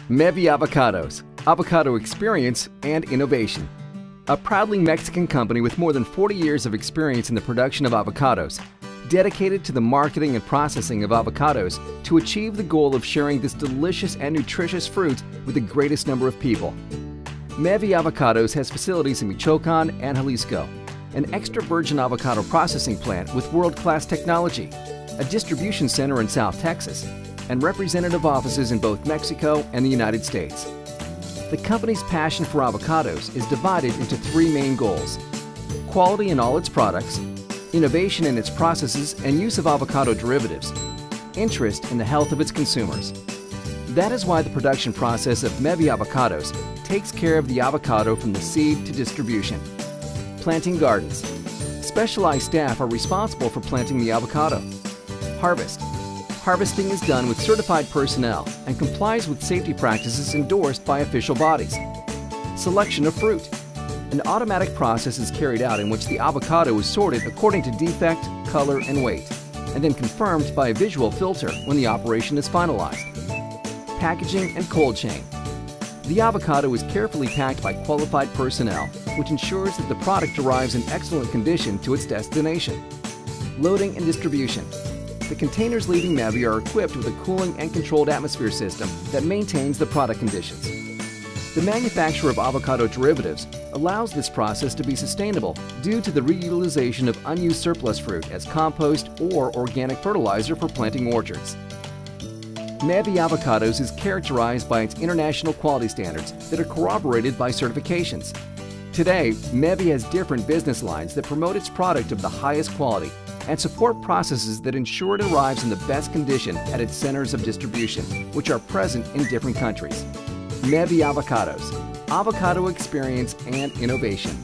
Mevi Avocados, avocado experience and innovation. A proudly Mexican company with more than 40 years of experience in the production of avocados, dedicated to the marketing and processing of avocados to achieve the goal of sharing this delicious and nutritious fruit with the greatest number of people. Mevi Avocados has facilities in Michoacan and Jalisco, an extra virgin avocado processing plant with world-class technology, a distribution center in South Texas, and representative offices in both Mexico and the United States. The company's passion for avocados is divided into three main goals: quality in all its products, innovation in its processes and use of avocado derivatives, interest in the health of its consumers. That is why the production process of Mevi Avocados takes care of the avocado from the seed to distribution. Planting gardens. Specialized staff are responsible for planting the avocado. Harvest. Harvesting is done with certified personnel and complies with safety practices endorsed by official bodies. Selection of fruit. An automatic process is carried out in which the avocado is sorted according to defect, color, and weight, and then confirmed by a visual filter when the operation is finalized. Packaging and cold chain. The avocado is carefully packed by qualified personnel, which ensures that the product arrives in excellent condition to its destination. Loading and distribution. The containers leaving Mevi are equipped with a cooling and controlled atmosphere system that maintains the product conditions. The manufacture of avocado derivatives allows this process to be sustainable due to the reutilization of unused surplus fruit as compost or organic fertilizer for planting orchards. Mevi Avocados is characterized by its international quality standards that are corroborated by certifications. Today, Mevi has different business lines that promote its product of the highest quality and support processes that ensure it arrives in the best condition at its centers of distribution, which are present in different countries. Mevi Avocados, avocado experience and innovation.